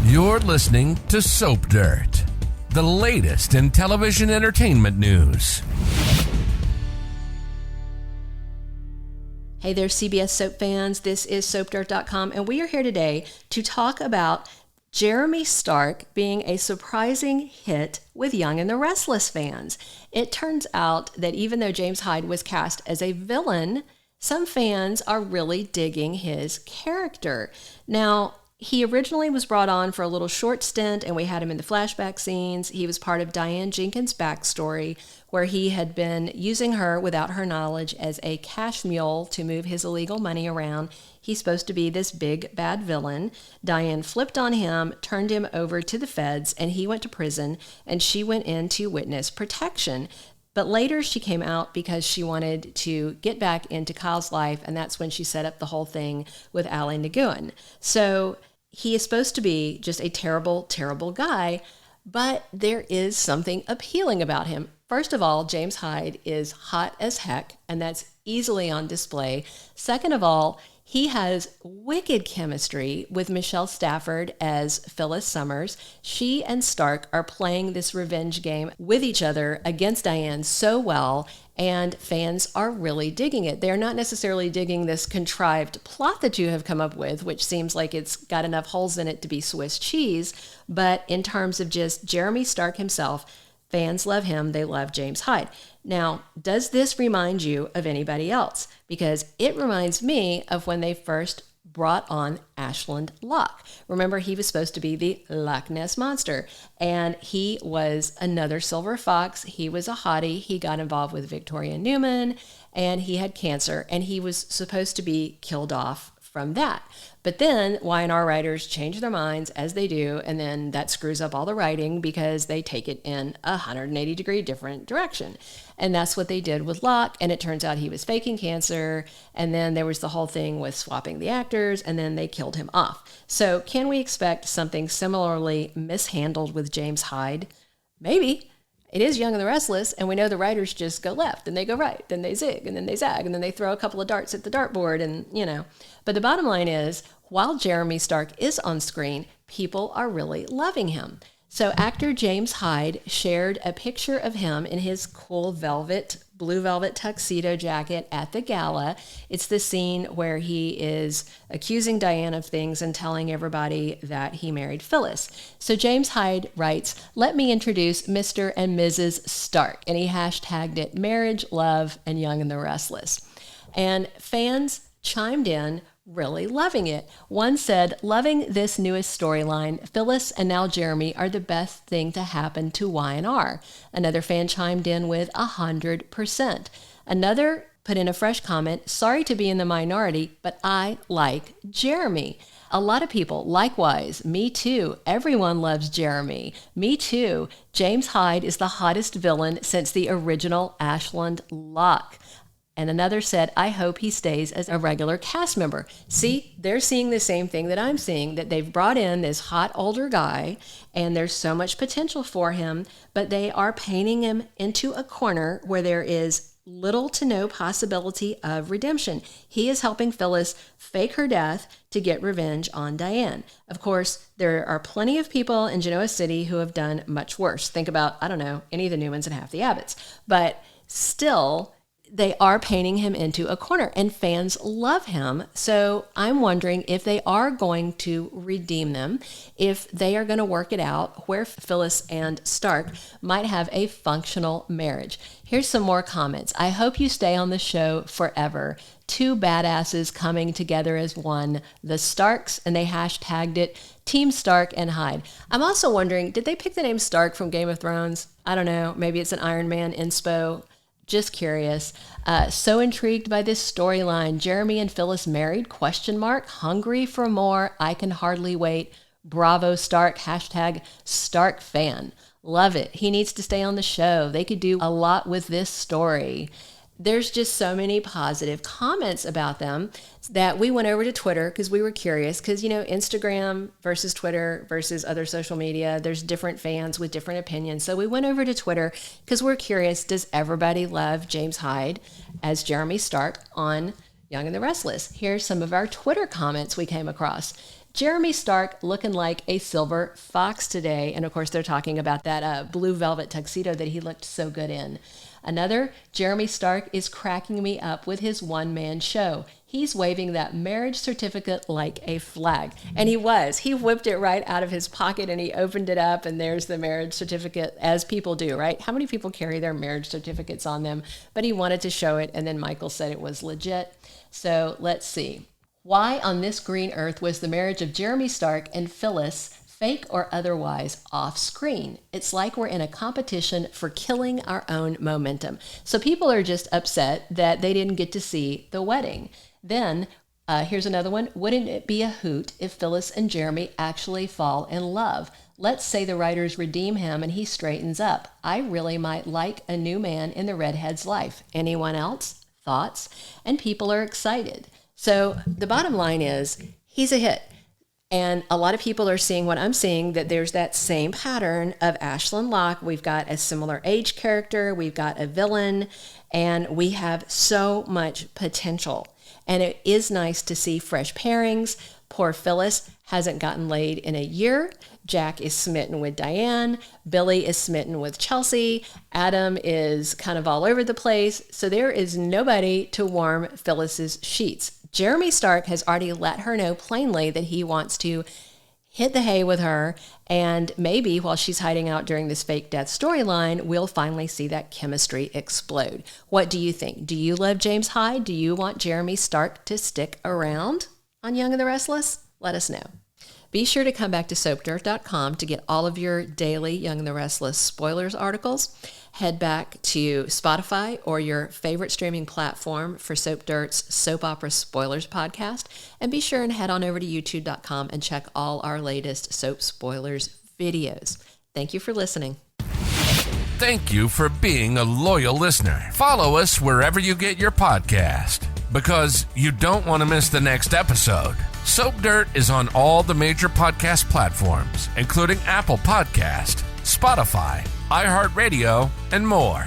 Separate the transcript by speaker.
Speaker 1: You're listening to Soap Dirt, the latest in television entertainment news.
Speaker 2: Hey there, CBS Soap fans. This is SoapDirt.com, and we are here today to talk about Jeremy Stark being a surprising hit with Young and the Restless fans. It turns out that even though James Hyde was cast as a villain, some fans are really digging his character. Now, he originally was brought on for a little short stint, and we had him in the flashback scenes. He was part of Diane Jenkins' backstory, where he had been using her without her knowledge as a cash mule to move his illegal money around. He's supposed to be this big, bad villain. Diane flipped on him, turned him over to the feds, and he went to prison, and she went into witness protection. But later she came out because she wanted to get back into Kyle's life, and that's when she set up the whole thing with Ali Nguyen. So he is supposed to be just a terrible, terrible guy, but there is something appealing about him. First of all, James Hyde is hot as heck, and that's easily on display. Second of all, he has wicked chemistry with Michelle Stafford as Phyllis Summers. She and Stark are playing this revenge game with each other against Diane so well, and fans are really digging it. They're not necessarily digging this contrived plot that you have come up with, which seems like it's got enough holes in it to be Swiss cheese, but in terms of just Jeremy Stark himself, fans love him. They love James Hyde. Now, does this remind you of anybody else? Because it reminds me of when they first brought on Ashland Locke. Remember, he was supposed to be the Loch Ness Monster, and he was another silver fox. He was a hottie. He got involved with Victoria Newman, and he had cancer, and he was supposed to be killed off from that. But then Y&R writers change their minds, as they do, and then that screws up all the writing because they take it in a 180-degree different direction. And that's what they did with Locke, and it turns out he was faking cancer, and then there was the whole thing with swapping the actors, and then they killed him off. So can we expect something similarly mishandled with James Hyde? Maybe. It is Young and the Restless, and we know the writers just go left, and they go right, then they zig, and then they zag, and then they throw a couple of darts at the dartboard, and, you know. But the bottom line is, while Jeremy Stark is on screen, people are really loving him. So actor James Hyde shared a picture of him in his cool blue velvet tuxedo jacket at the gala. It's the scene where he is accusing Diane of things and telling everybody that he married Phyllis. So James Hyde writes, "Let me introduce Mr. and Mrs. Stark." And he hashtagged it marriage, love, and Young and the Restless. And fans chimed in, really loving it. One said, "Loving this newest storyline. Phyllis and now Jeremy are the best thing to happen to Y&R." Another fan chimed in with 100%. Another put in a fresh comment, "Sorry to be in the minority, but I like Jeremy." A lot of people, likewise, me too. Everyone loves Jeremy. Me too. James Hyde is the hottest villain since the original Ashland Locke. And another said, "I hope he stays as a regular cast member." See, they're seeing the same thing that I'm seeing, that they've brought in this hot older guy, and there's so much potential for him, but they are painting him into a corner where there is little to no possibility of redemption. He is helping Phyllis fake her death to get revenge on Diane. Of course, there are plenty of people in Genoa City who have done much worse. Think about, I don't know, any of the Newmans and half the Abbotts. But still, they are painting him into a corner, and fans love him. So I'm wondering if they are going to redeem them, if they are going to work it out where Phyllis and Stark might have a functional marriage. Here's some more comments. "I hope you stay on the show forever. Two badasses coming together as one, the Starks," and they hashtagged it Team Stark and Hyde. I'm also wondering, did they pick the name Stark from Game of Thrones? I don't know. Maybe it's an Iron Man inspo. Just curious. So intrigued by this storyline. Jeremy and Phyllis married? ? Hungry for more. I can hardly wait. Bravo Stark. Hashtag Stark fan. Love it. He needs to stay on the show. They could do a lot with this story. There's just so many positive comments about them that we went over to Twitter because we were curious, because, you know, Instagram versus Twitter versus other social media, there's different fans with different opinions. So we went over to Twitter because we're curious, does everybody love James Hyde as Jeremy Stark on Young and the Restless? Here's some of our Twitter comments we came across. Jeremy Stark looking like a silver fox today. And of course, they're talking about that blue velvet tuxedo that he looked so good in. Another, Jeremy Stark is cracking me up with his one-man show. He's waving that marriage certificate like a flag. And he was. He whipped it right out of his pocket and he opened it up and there's the marriage certificate, as people do, right? How many people carry their marriage certificates on them? But he wanted to show it and then Michael said it was legit. So let's see. Why on this green earth was the marriage of Jeremy Stark and Phyllis, fake or otherwise, off screen? It's like we're in a competition for killing our own momentum. So people are just upset that they didn't get to see the wedding. Then, here's another one. Wouldn't it be a hoot if Phyllis and Jeremy actually fall in love? Let's say the writers redeem him and he straightens up. I really might like a new man in the redhead's life. Anyone else? Thoughts? And people are excited. So the bottom line is, he's a hit. And a lot of people are seeing what I'm seeing, that there's that same pattern of Ashlyn Locke. We've got a similar age character. We've got a villain. And we have so much potential. And it is nice to see fresh pairings. Poor Phyllis hasn't gotten laid in a year. Jack is smitten with Diane. Billy is smitten with Chelsea. Adam is kind of all over the place. So there is nobody to warm Phyllis's sheets. Jeremy Stark has already let her know plainly that he wants to hit the hay with her, and maybe while she's hiding out during this fake death storyline, we'll finally see that chemistry explode. What do you think? Do you love James Hyde? Do you want Jeremy Stark to stick around on Young and the Restless? Let us know. Be sure to come back to soapdirt.com to get all of your daily Young and the Restless spoilers articles. Head back to Spotify or your favorite streaming platform for Soap Dirt's Soap Opera Spoilers podcast. And be sure and head on over to youtube.com and check all our latest soap spoilers videos. Thank you for listening.
Speaker 1: Thank you for being a loyal listener. Follow us wherever you get your podcast, because you don't want to miss the next episode. Soap Dirt is on all the major podcast platforms, including Apple Podcast, Spotify, iHeartRadio, and more.